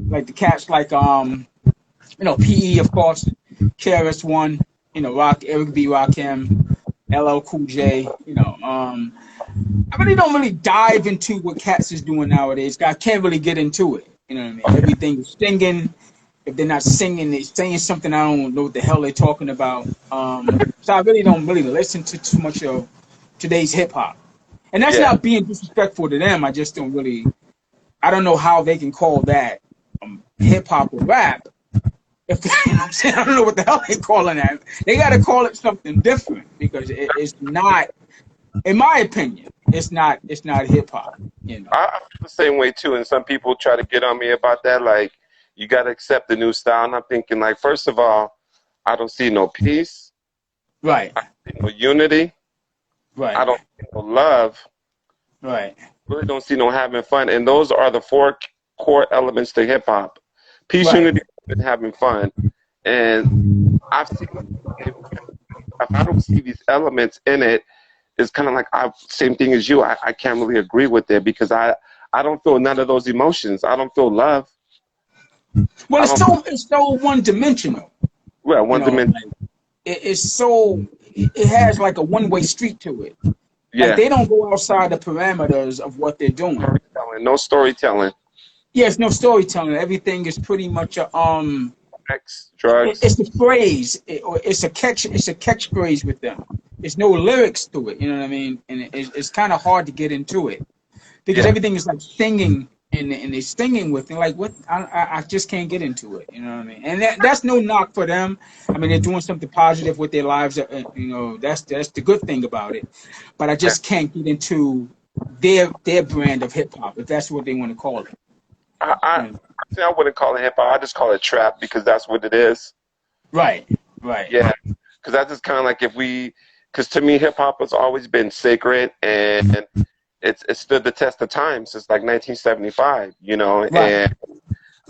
like the cats like PE of course, KRS One, Rock Eric B. Rakim, LL Cool J, I really don't really dive into what cats is doing nowadays. I can't really get into it. You know what I mean? Everything is singing. If they're not singing, they're saying something I don't know what the hell they're talking about. So I really don't really listen to too much of today's hip hop. And that's Yeah. not being disrespectful to them. I just don't really, I don't know how they can call that hip hop or rap. If you know what I'm saying, I don't know what the hell they're calling that. They got to call it something different because it's not, in my opinion, it's not hip hop. I feel the same way too. And some people try to get on me about that. Like, you got to accept the new style. And I'm thinking, like, first of all, I don't see no peace. Right. I don't see no unity. Right. I don't see no love. Right. Really don't see no having fun. And those are the four core elements to hip hop: peace, Right. unity, and having fun. And I've seen, if I don't see these elements in it, it's kind of like same thing as you. I can't really agree with it because I don't feel none of those emotions. I don't feel love. Well, I don't. it's so one dimensional. Well, one dimension. Like, it's so it has like a one way street to it. Like Yeah. they don't go outside the parameters of what they're doing. Storytelling. No storytelling. Yeah, it's no storytelling. Everything is pretty much a Sex, drugs. It's a phrase, or it's a catchphrase with them. There's no lyrics to it. You know what I mean? And it's kind of hard to get into it because Yeah. everything is like singing. And they're singing with it, like what I just can't get into it, you know what I mean? And that's no knock for them. I mean, they're doing something positive with their lives, that's the good thing about it. But I just can't get into their brand of hip hop, if that's what they want to call it. I I wouldn't call it hip hop. I just call it trap because that's what it is. Right. Yeah. Because that's just kind of like because to me, hip hop has always been sacred and it stood the test of time since like 1975, Right. and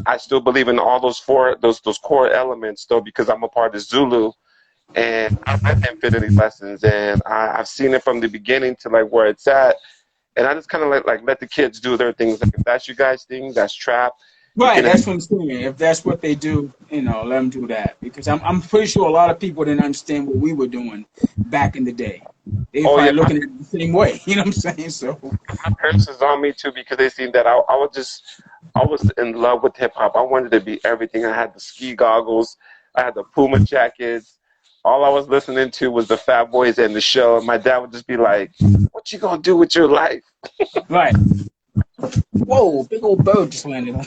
I still believe in all those those core elements though because I'm a part of Zulu and I read the Infinity Lessons and I've seen it from the beginning to like where it's at. And I just kind of like let the kids do their things. Like if that's you guys' thing, that's trap. Right, that's what I'm saying. If that's what they do, let them do that. Because I'm pretty sure a lot of people didn't understand what we were doing back in the day. They were probably looking at it the same way. You know what I'm saying? So my parents is on me too because they seen that I was in love with hip hop. I wanted to be everything. I had the ski goggles, I had the Puma jackets. All I was listening to was the Fat Boys and the show. And my dad would just be like, "What you gonna do with your life?" Right. Whoa, big old bird just landed on.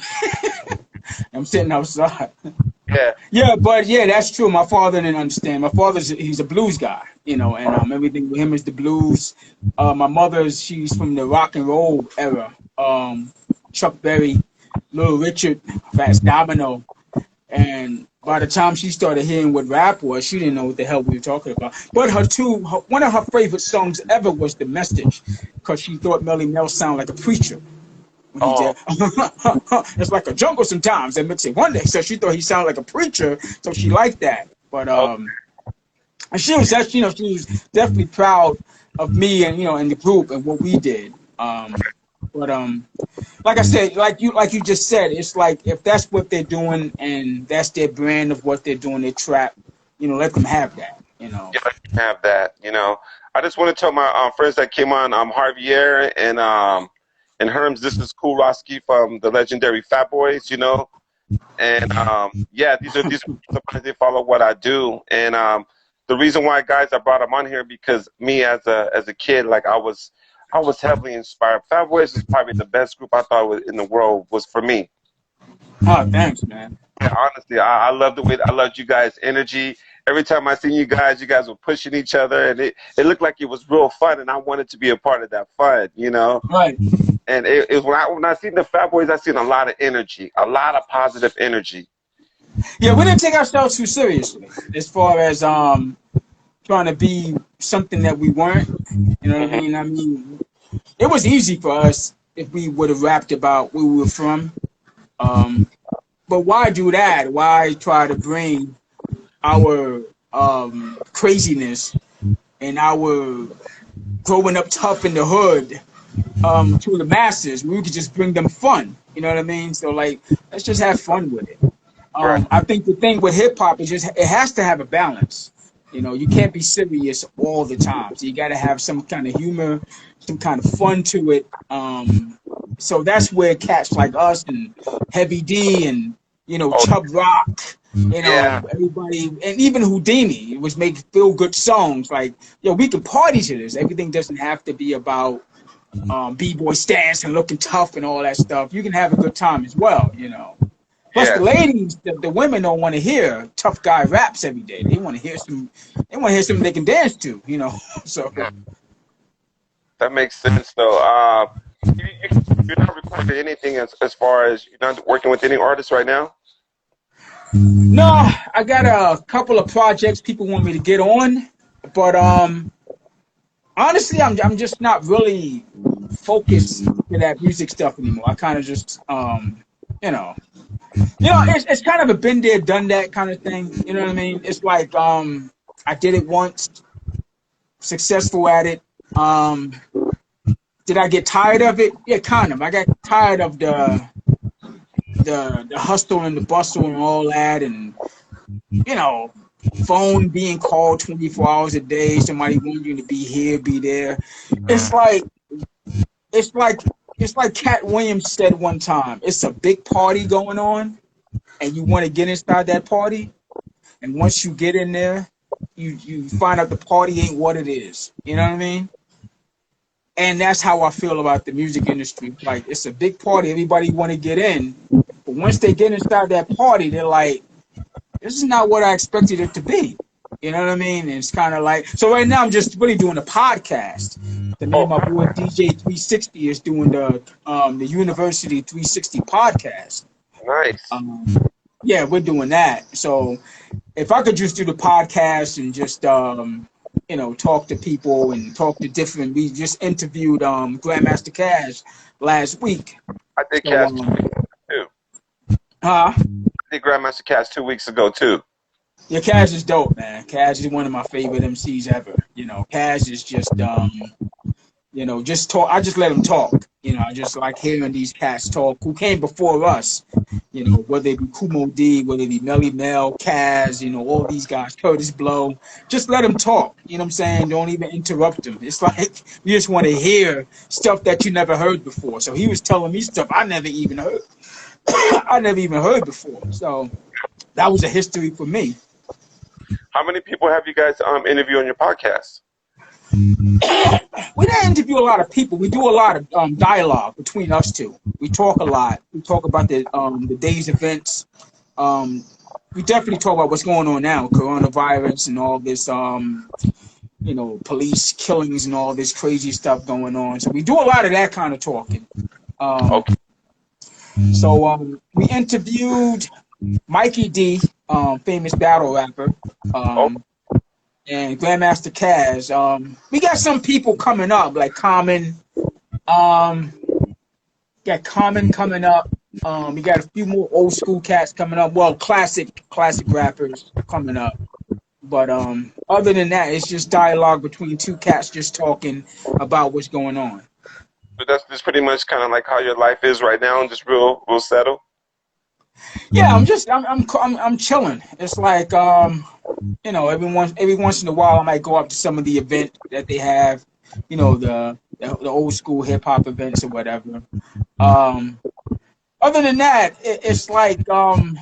I'm sitting outside. Yeah. Yeah, but yeah, that's true. My father didn't understand. My he's a blues guy, and everything with him is the blues. My she's from the rock and roll era. Chuck Berry, Little Richard, Fats Domino, and by the time she started hearing what rap was, she didn't know what the hell we were talking about. But one of her favorite songs ever was "The Message," because she thought Melly Mel sounded like a preacher. Oh. It's like a jungle sometimes. They mix it one day, so she thought he sounded like a preacher, so she liked that. But and she was definitely proud of me and and the group and what we did. But like I said, like you just said, it's like if that's what they're doing and that's their brand of what they're doing, they trap. Let them have that. Yeah, let them have that. I just want to tell my friends that came on, Javier and Herms. This is Kool Rockski from the legendary Fat Boys. And yeah, these are they follow what I do. And the reason why, guys, I brought them on here because me as a kid, like I was heavily inspired. Fat Boys is probably the best group I thought was in the world was for me. Oh, thanks, man. Yeah, honestly, I love the way I loved you guys' energy. Every time I seen you guys were pushing each other, and it looked like it was real fun, and I wanted to be a part of that fun, Right. And it when I seen the Fat Boys, I seen a lot of energy, a lot of positive energy. Yeah, we didn't take ourselves too seriously as far as trying to be something that we weren't. You know what I mean? I mean, it was easy for us. if we would have rapped about where we were from. But why do that? Why try to bring our craziness and our growing up tough in the hood to the masses? We could just bring them fun. You know what I mean? So like, let's just have fun with it. Right. I think the thing with hip hop is just it has to have a balance. You know, you can't be serious all the time. So you got to have some kind of humor, some kind of fun to it. So that's where cats like us and Heavy D and Oh, Chub Rock, yeah. everybody, and even Houdini was making feel good songs. Like, we can party to this. Everything doesn't have to be about b-boy stance and looking tough and all that stuff. You can have a good time as well. Plus, the Yes. ladies, the women don't want to hear tough guy raps every day. They want to hear something they can dance to. So That makes sense, though. You're not recording anything as far as you're not working with any artists right now? no, I got a couple of projects people want me to get on, but honestly, I'm just not really focused to that music stuff anymore. I kind of just it's kind of a been there, done that kind of thing. You know what I mean? It's like I did it once, successful at it. Did I get tired of it? Yeah, kind of. I got tired of the hustle and the bustle and all that, and phone being called 24 hours a day. Somebody wanting you to be here, be there. It's like Cat Williams said one time. It's a big party going on, and you want to get inside that party, and once you get in there, you find out the party ain't what it is. You know what I mean? And that's how I feel about the music industry. Like, it's a big party, everybody want to get in, but once they get inside that party, they're like, this is not what I expected it to be. You know what I mean? And it's kind of like, so right now I'm just really doing a podcast. The name of my boy DJ 360 is doing the University 360 podcast. Nice. Yeah, we're doing that. So if I could just do the podcast and just talk to people and talk to different. We just interviewed Grandmaster Cash last week. I did So, Cash 2 weeks ago too. Huh? I did Grandmaster Cash 2 weeks ago too. Yeah, Cash is dope, man. Cash is one of my favorite MCs ever. Cash is just just talk. I just let him talk. I just like hearing these cats talk who came before us. Whether it be Kumo D, whether it be Melly Mel, Kaz, all these guys, Curtis Blow. Just let them talk. You know what I'm saying? Don't even interrupt them. It's like you just want to hear stuff that you never heard before. So he was telling me stuff I never even heard. I never even heard before. So that was a history for me. How many people have you guys interview on your podcast? We don't interview a lot of people. We do a lot of dialogue between us two. We talk a lot. We talk about the day's events. We definitely talk about what's going on now, coronavirus and all this, police killings and all this crazy stuff going on. So we do a lot of that kind of talking. Okay. So we interviewed Mikey D, famous battle rapper. And Grandmaster Kaz. We got some people coming up, like Common. Got Common coming up. We got a few more old school cats coming up. Well, classic rappers coming up. But other than that, it's just dialogue between two cats just talking about what's going on. So that's just pretty much kind of like how your life is right now, and just real settled. Yeah, I'm chilling. It's like every once in a while I might go up to some of the events that they have, the old school hip hop events or whatever. Other than that, it's like I'm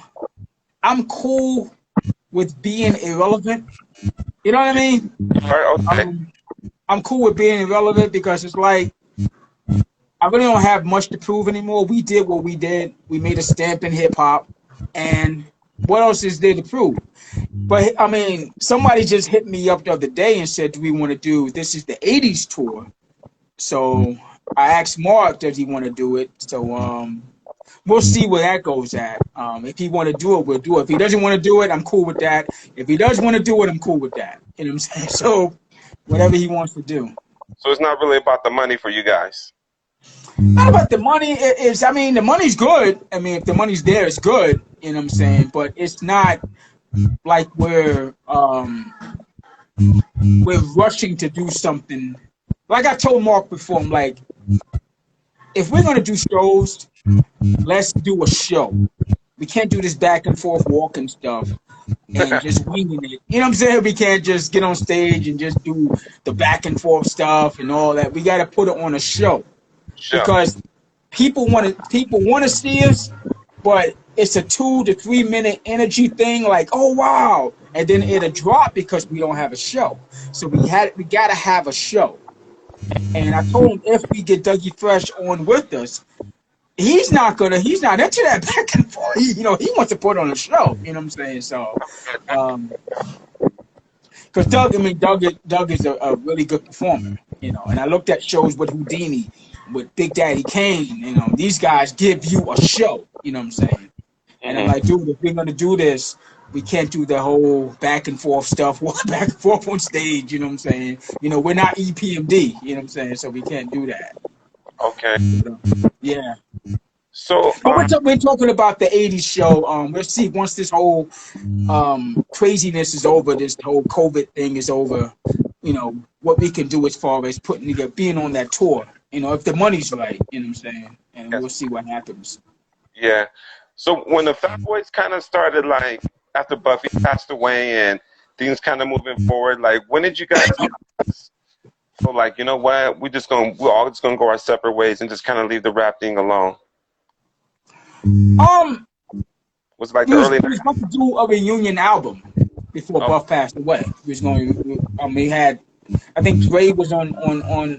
cool with being irrelevant. You know what I mean? All right, okay. I'm cool with being irrelevant because it's like I really don't have much to prove anymore. We did what we did. We made a stamp in hip hop, and what else is there to prove? But I mean, somebody just hit me up the other day and said, "Do we want to do this? Is the '80s tour?" So I asked Mark, "Does he want to do it?" So we'll see where that goes at. If he want to do it, we'll do it. If he doesn't want to do it, I'm cool with that. If he does want to do it, I'm cool with that. You know what I'm saying? So whatever he wants to do. So it's not really about the money for you guys. Not about the money. I mean, the money's good. I mean, if the money's there, it's good. You know what I'm saying? But it's not like we're rushing to do something. Like I told Mark before, I'm like, if we're gonna do shows, let's do a show. We can't do this back and forth walking stuff and just winging it. You know what I'm saying? We can't just get on stage and just do the back and forth stuff and all that. We got to put it on a show because people want to see us, but it's a 2 to 3 minute energy thing. Like, oh wow, and then it'll drop because we don't have a show. So we got to have a show. And I told him if we get Dougie Fresh on with us, he's not into that back and forth. He wants to put on a show. You know what I'm saying? So, because Doug is a really good performer. And I looked at shows with Houdini, with Big Daddy Kane. These guys give you a show. You know what I'm saying? And I'm like, dude, if we're gonna do this, we can't do the whole back and forth stuff, walk back and forth on stage. You know what I'm saying? We're not EPMD. You know what I'm saying? So we can't do that. Okay. Yeah. So we're talking about the '80s show. We'll see once this whole craziness is over, this whole COVID thing is over. What we can do as far as being on that tour. If the money's right. You know what I'm saying? And we'll see what happens. Yeah. So when the Fat Boys kind of started, like after Buffy passed away and things kind of moving forward, like when did you guys? So like, you know what? We're all just gonna go our separate ways and just kind of leave the rap thing alone. Was like the early. We was going to do a reunion album before Buff passed away. We was going to. We had. I think Dre was on.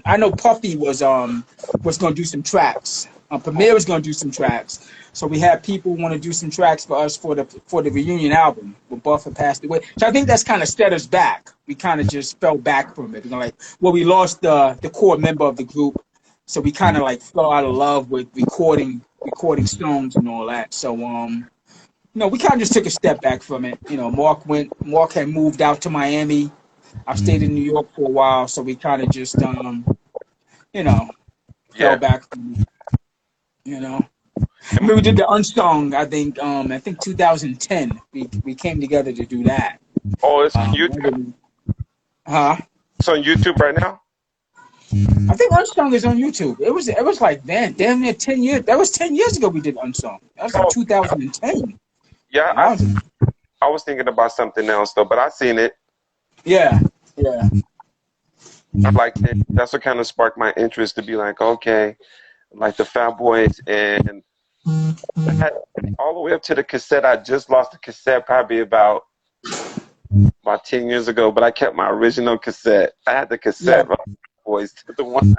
I know Puffy was going to do some tracks. Premier was going to do some tracks. So we had people want to do some tracks for us for the reunion album when Buff had passed away. So I think that's kind of set us back. We kind of just fell back from it. We lost the core member of the group, so we kind of like fell out of love with recording songs and all that. So we kind of just took a step back from it. Mark had moved out to Miami. I stayed in New York for a while, so we kind of just fell back from it. I mean, we did the Unsung, I think 2010. We came together to do that. Oh, it's on YouTube? It's on YouTube right now? I think Unsung is on YouTube. It was like, damn near 10 years. That was 10 years ago we did Unsung. That was like 2010. Yeah, I was thinking about something else, though, but I seen it. Yeah. I liked it. That's what kind of sparked my interest to be like, okay, like the Fat Boys, and all the way up to the cassette. I just lost the cassette probably about 10 years ago, but I kept my original cassette. I had the cassette, Boys, the one.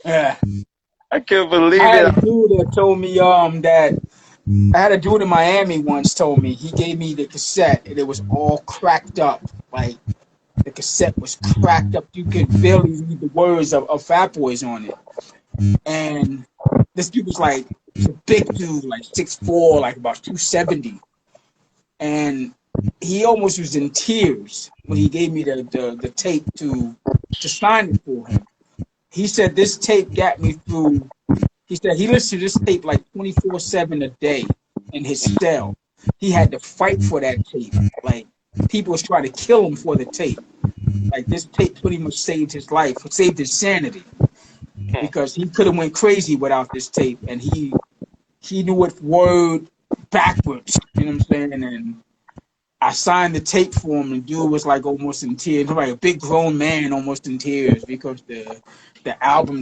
Yeah. I can't believe it. I had a dude that told me that I had a dude in Miami once told me he gave me the cassette and it was all cracked up. Like the cassette was cracked up. You could barely read the words of Fat Boys on it. And this dude was like a big dude, like 6'4", like about 270. And he almost was in tears when he gave me the tape to sign it for him. He said this tape got me through. He said he listened to this tape like 24/7 a day in his cell. He had to fight for that tape. Like people was trying to kill him for the tape. Like this tape pretty much saved his life, saved his sanity, because he could have went crazy without this tape, and he knew it word backwards. You know what I'm saying? And I signed the tape for him, and dude was like almost in tears, like a big grown man, almost in tears, because the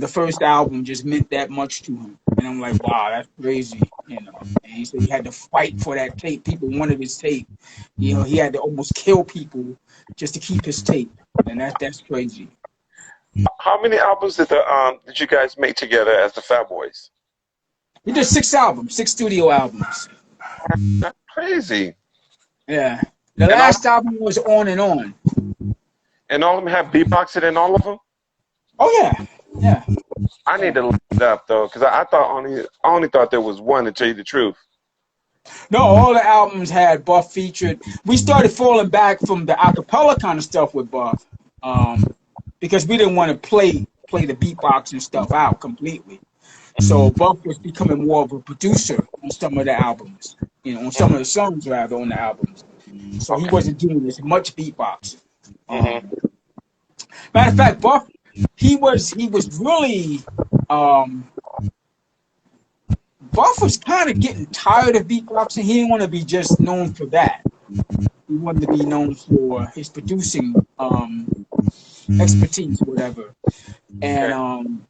first album, just meant that much to him. And I'm like, wow, that's crazy, And he said he had to fight for that tape. People wanted his tape. He had to almost kill people just to keep his tape, and that's crazy. How many albums did you guys make together as the Fat Boys? We did 6 albums, 6 studio albums. That's crazy. Yeah. The last album was On and On. And all of them have beatboxing in all of them? Oh, yeah. I need to look it up, though, because I only thought there was one, to tell you the truth. No, all the albums had Buff featured. We started falling back from the acapella kind of stuff with Buff, because we didn't want to play play the beatboxing stuff out completely. So Buff was becoming more of a producer on some of the albums, on some of the songs rather on the albums. So he wasn't doing as much beatboxing. Matter of fact, Buff, he was really, Buff was kind of getting tired of beatboxing. He didn't want to be just known for that. He wanted to be known for his producing expertise, or whatever. And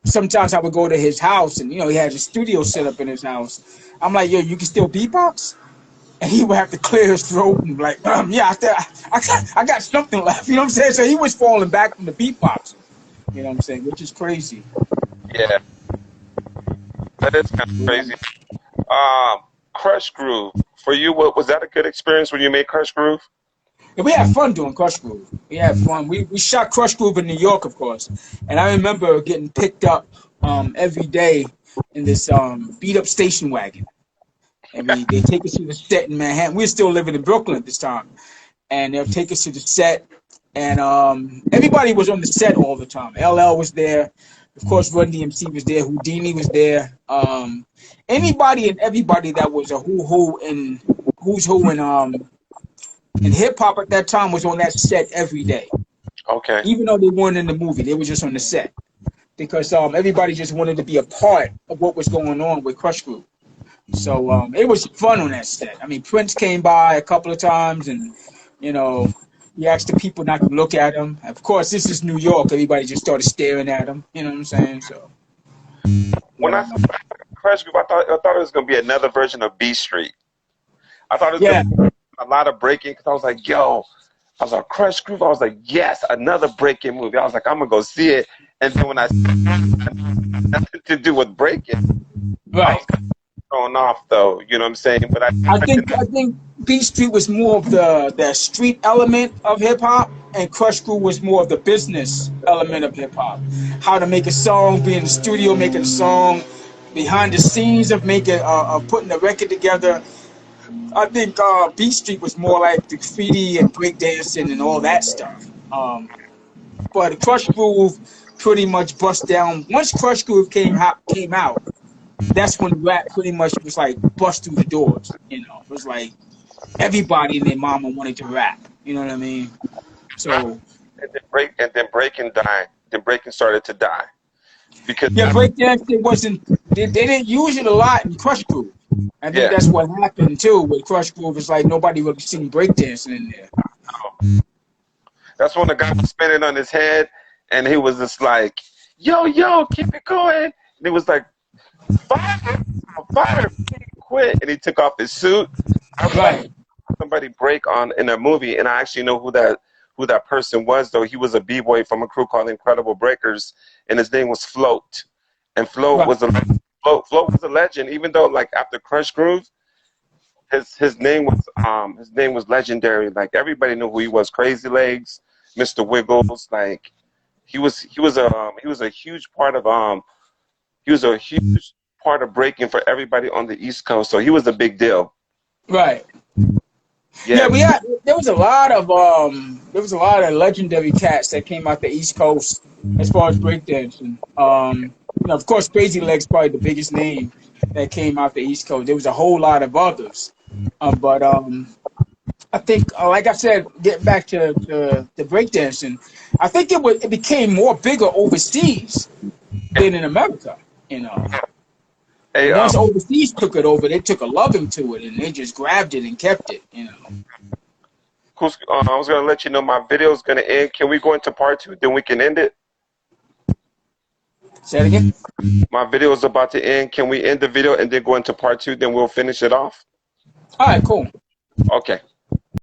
sometimes I would go to his house, and he had a studio set up in his house. I'm like, yo, you can still beatbox? And he would have to clear his throat and like, yeah, I got something left. You know what I'm saying? So he was falling back from the beatboxing. You know what I'm saying? Which is crazy. Yeah, that is kind of crazy. Crush Groove. For you, what was that a good experience when you made Crush Groove? Yeah, we had fun doing Crush Groove. We had fun. We shot Crush Groove in New York, of course. And I remember getting picked up every day in this beat up station wagon. And they take us to the set in Manhattan. We were still living in Brooklyn at this time. And they'll take us to the set. And everybody was on the set all the time. LL was there. Of course, Run DMC was there. Houdini was there. Anybody and everybody that was a who's who in hip hop at that time was on that set every day. Okay. Even though they weren't in the movie, they were just on the set because everybody just wanted to be a part of what was going on with Crush Groove. So it was fun on that set. I mean, Prince came by a couple of times, and he asked the people not to look at him. Of course, this is New York. Everybody just started staring at him. You know what I'm saying? So when I saw Crush Groove, I thought it was gonna be another version of B Street. I thought it was gonna be a lot of breaking because I was like, yo, I was like, Crush Groove. I was like, yes, another breaking movie. I was like, I'm gonna go see it. And then when I nothing to do with breaking, right. Thrown off though, you know what I'm saying? But I think B Street was more of the street element of hip hop, and Crush Groove was more of the business element of hip hop. How to make a song, be in the studio making a song, behind the scenes of making of putting the record together. I think B Street was more like the graffiti and breakdancing and all that stuff. But Crush Groove pretty much bust down. Once Crush Groove came out, that's when rap pretty much was like bust through the doors. It was like everybody and their mama wanted to rap. You know what I mean? So and then breaking died. Then breaking started to die because breakdancing wasn't. They didn't use it a lot in Crush Groove. I think that's what happened too with Crush Groove. It's like nobody really seen breakdancing in there. That's when the guy was spinning on his head, and he was just like, "Yo, keep it going." And it was like, fire, quit. And he took off his suit. I was like, somebody break on in a movie, and I actually know who that person was, though. He was a b-boy from a crew called Incredible Breakers, and his name was Float. And Float was a legend, even though like after Crush Groove, his name was legendary. Like everybody knew who he was. Crazy Legs, Mr. Wiggles, like he was a huge part of breaking for everybody on the East Coast. So he was a big deal. Right. Yeah, there was a lot of legendary cats that came out the East Coast as far as breakdancing. Of course, Crazy Legs probably the biggest name that came out the East Coast. There was a whole lot of others, but I think, like I said, getting back to the breakdancing, I think it became more bigger overseas than in America. Hey, once overseas took it over, they took a loving to it, and they just grabbed it and kept it. Cool. I was gonna let you know my video is gonna end. Can we go into part 2? Then we can end it. Say it again. My video is about to end. Can we end the video and then go into part 2? Then we'll finish it off. All right, cool. Okay.